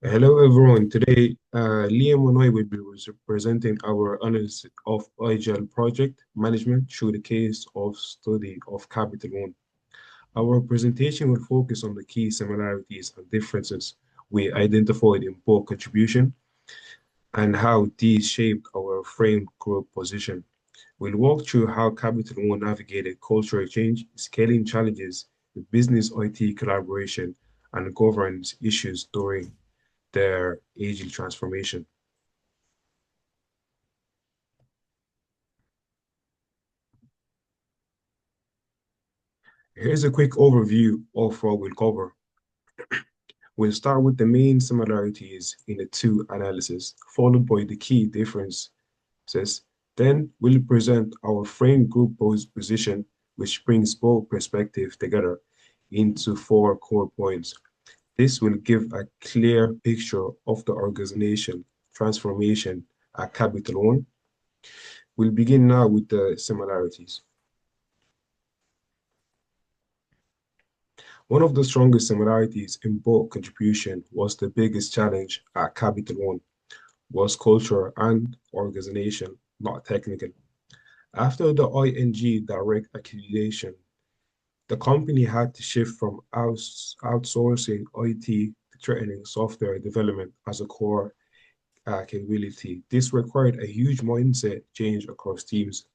Hello everyone. Today, Liam and I will be presenting our analysis of Agile project management through the case of study of Capital One. Our presentation will focus on the key similarities and differences we identified in both contribution and how these shaped our frame group position. We'll walk through how Capital One navigated cultural change, scaling challenges, business IT collaboration, and governance issues during their agile transformation. Here's a quick overview of what we'll cover. We'll start with the main similarities in the two analyses, followed by the key differences. Then we'll present our frame group position, which brings both perspectives together into four core points. This will give a clear picture of the organization transformation at Capital One. We'll begin now with the similarities. One of the strongest similarities in both contribution was the biggest challenge at Capital One was culture and organization, not technical. After the ING direct accreditation, the company had to shift from outsourcing IT to threatening software development as a core capability. This required a huge mindset change across teams.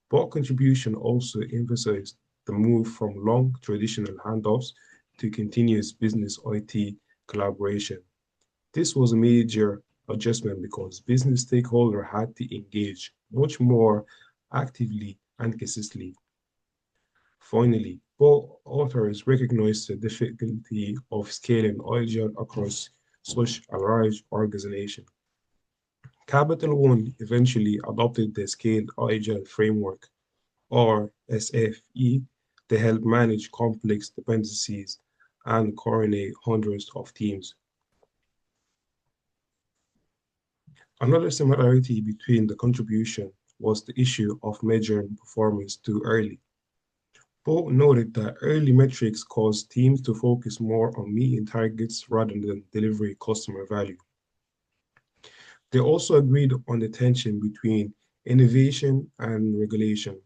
Bot contribution also emphasized the move from long traditional handoffs to continuous business IT collaboration. This was a major adjustment because business stakeholders had to engage much more actively and consistently. Finally, both authors recognized the difficulty of scaling Agile across such a large organization. Capital One eventually adopted the Scaled Agile Framework, or SFE, to help manage complex dependencies and coordinate hundreds of teams. Another similarity between the contribution was the issue of measuring performance too early. Both noted that early metrics caused teams to focus more on meeting targets rather than delivering customer value. They also agreed on the tension between innovation and regulation.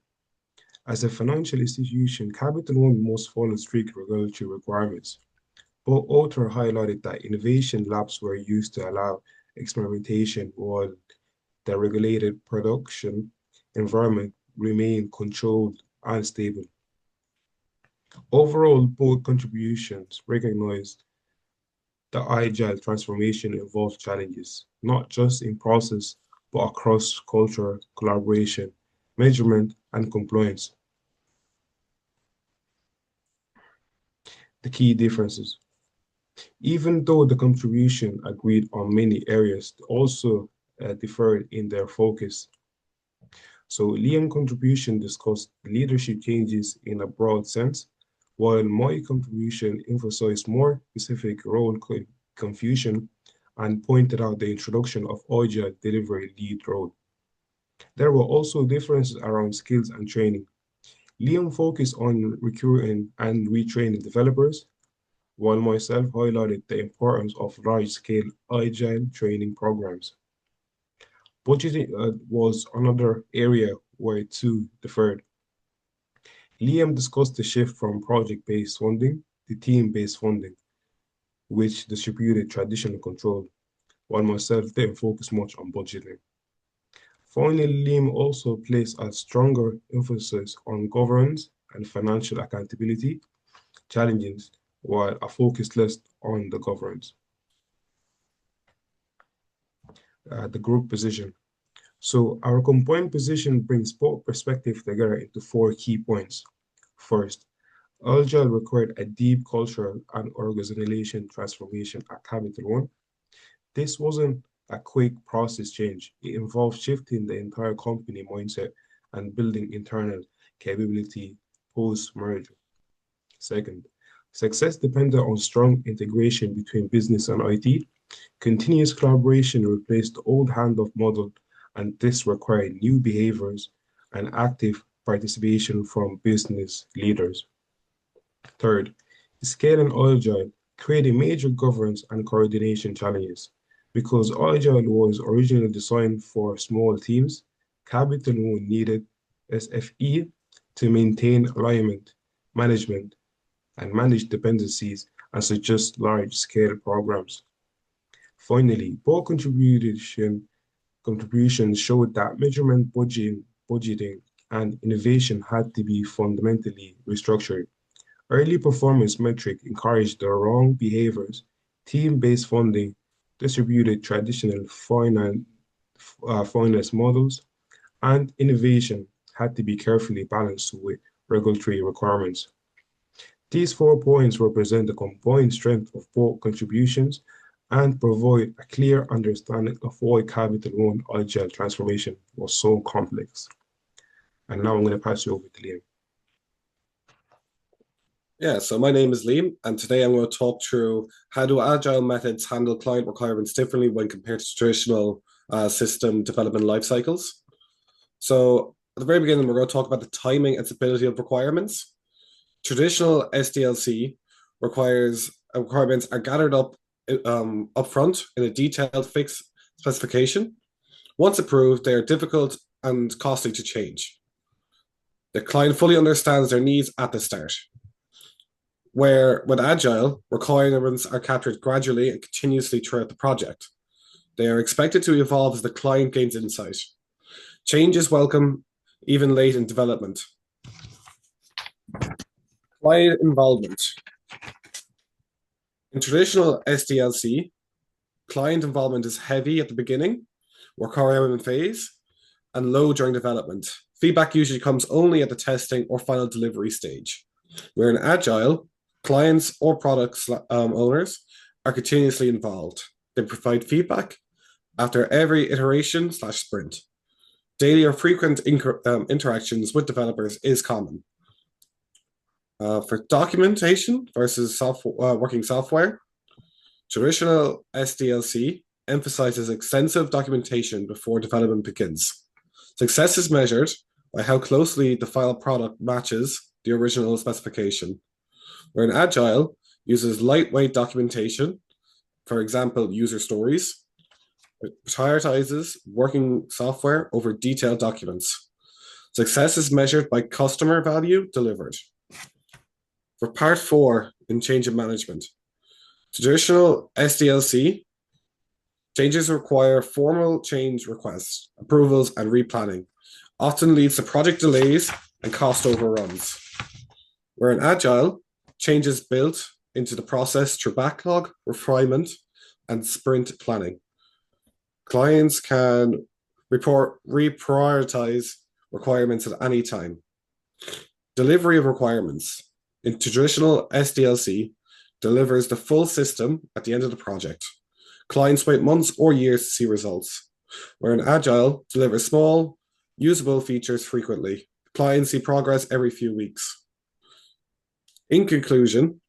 As a financial institution, Capital One must follow strict regulatory requirements. Both authors highlighted that innovation labs were used to allow experimentation while the regulated production environment remained controlled and stable. Overall, both contributions recognized the agile transformation involves challenges, not just in process, but across culture, collaboration, measurement, and compliance. The key differences. Even though the contribution agreed on many areas, they also differed in their focus. So Liam contribution discussed leadership changes in a broad sense, while my contribution emphasized more specific role confusion and pointed out the introduction of agile delivery lead role. There were also differences around skills and training. Liam focused on recruiting and retraining developers, while myself highlighted the importance of large-scale agile training programs. Budgeting was another area where two differed. Liam discussed the shift from project-based funding to team-based funding, which distributed traditional control, while myself didn't focus much on budgeting. Finally, Liam also placed a stronger emphasis on governance and financial accountability challenges, while a focus less on the governance. The group position. So our combined position brings both perspectives together into four key points. First, Agile required a deep cultural and organization transformation at Capital One. This wasn't a quick process change. It involved shifting the entire company mindset and building internal capability post-merger. Second, success depended on strong integration between business and IT. Continuous collaboration replaced the old handoff model, and this required new behaviors and active participation from business leaders. Third, scaling Agile creating major governance and coordination challenges. Because Agile was originally designed for small teams, Capital One needed SFE to maintain alignment, management, and manage dependencies and suggest large-scale programs. Finally, both contributions showed that measurement, budgeting, and innovation had to be fundamentally restructured. Early performance metric encouraged the wrong behaviors, team-based funding, distributed traditional finance models, and innovation had to be carefully balanced with regulatory requirements. These 4 points represent the combined strength of both contributions and provide a clear understanding of why Capital One Agile transformation was so complex. And now I'm going to pass you over to Liam. Yeah, so my name is Liam, and today I'm going to talk through how do agile methods handle client requirements differently when compared to traditional system development life cycles. So at the very beginning, we're going to talk about the timing and stability of requirements. Traditional SDLC requirements are gathered up upfront in a detailed fixed specification. Once approved, they are difficult and costly to change. The client fully understands their needs at the start. Where with Agile, requirements are captured gradually and continuously throughout the project. They are expected to evolve as the client gains insight. Change is welcome, even late in development. Client involvement. In traditional SDLC, client involvement is heavy at the beginning, requirement phase, and low during development. Feedback usually comes only at the testing or final delivery stage. Where in Agile, clients or product owners are continuously involved. They provide feedback after every iteration/sprint. Daily or frequent interactions with developers is common. For documentation versus working software, traditional SDLC emphasizes extensive documentation before development begins. Success is measured by how closely the final product matches the original specification. Where an Agile uses lightweight documentation, for example, user stories. It prioritizes working software over detailed documents. Success is measured by customer value delivered. For part 4 in change in management, traditional SDLC changes require formal change requests, approvals, and replanning, often leads to project delays and cost overruns. Where in Agile, changes built into the process through backlog, refinement, and sprint planning. Clients can reprioritize requirements at any time. Delivery of requirements. In traditional SDLC, delivers the full system at the end of the project. Clients wait months or years to see results. Where in Agile, delivers small, usable features frequently. Clients see progress every few weeks. In conclusion,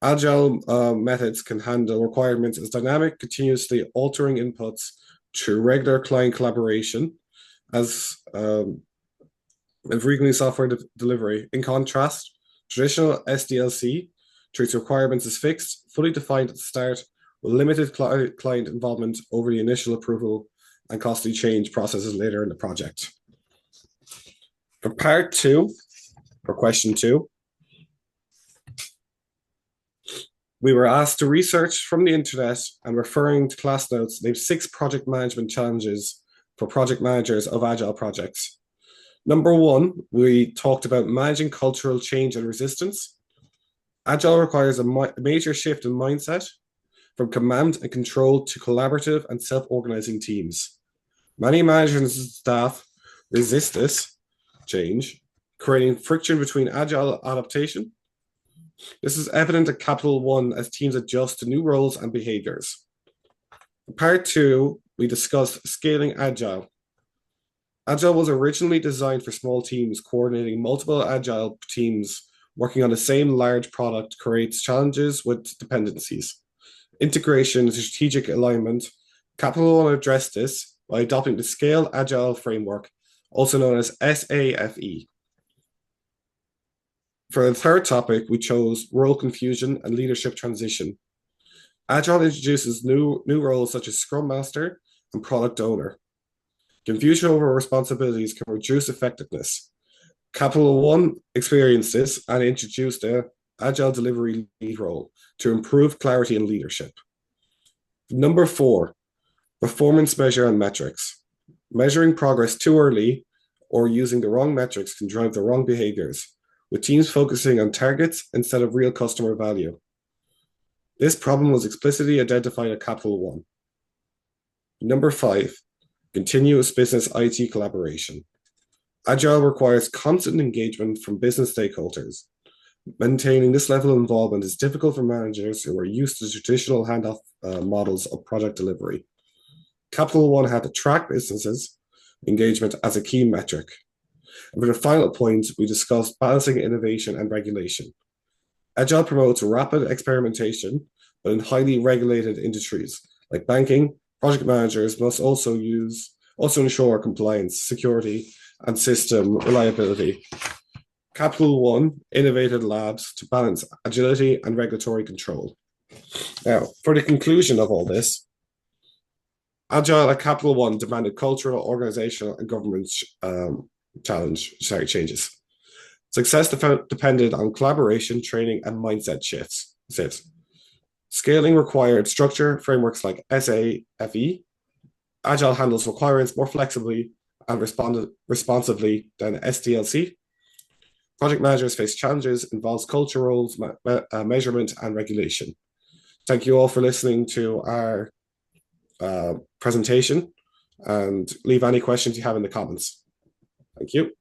Agile methods can handle requirements as dynamic, continuously altering inputs through regular client collaboration as frequently software delivery. In contrast, traditional SDLC treats requirements as fixed, fully defined at the start, with limited client involvement over the initial approval and costly change processes later in the project. For part 2, for question 2, we were asked to research from the internet and referring to class notes, name 6 project management challenges for project managers of Agile projects. Number 1, we talked about managing cultural change and resistance. Agile requires a major shift in mindset from command and control to collaborative and self-organizing teams. Many managers and staff resist this change, creating friction between Agile adaptation. This is evident at Capital One as teams adjust to new roles and behaviors. In part 2, we discussed scaling Agile. Agile was originally designed for small teams. Coordinating multiple Agile teams working on the same large product creates challenges with dependencies. Integration and strategic alignment. Capital One addressed this by adopting the Scale Agile framework, also known as SAFE. For the third topic, we chose role confusion and leadership transition. Agile introduces new roles such as Scrum Master and Product Owner. Confusion over responsibilities can reduce effectiveness. Capital One experienced this and introduced a Agile delivery lead role to improve clarity and leadership. Number 4, performance measure and metrics. Measuring progress too early or using the wrong metrics can drive the wrong behaviors, with teams focusing on targets instead of real customer value. This problem was explicitly identified at Capital One. Number 5, continuous business IT collaboration. Agile requires constant engagement from business stakeholders. Maintaining this level of involvement is difficult for managers who are used to traditional handoff models of project delivery. Capital One had to track businesses' engagement as a key metric. And for the final point, we discussed balancing innovation and regulation. Agile promotes rapid experimentation, but in highly regulated industries like banking, project managers must also ensure compliance, security, and system reliability. Capital One innovated labs to balance agility and regulatory control. Now, for the conclusion of all this, Agile at Capital One demanded cultural, organizational, and governance changes. Success depended on collaboration, training, and mindset shifts. Scaling required structure frameworks like SAFE. Agile handles requirements more flexibly and responsively than SDLC. Project managers face challenges, involves culture roles, measurement, and regulation. Thank you all for listening to our presentation, and leave any questions you have in the comments. Thank you.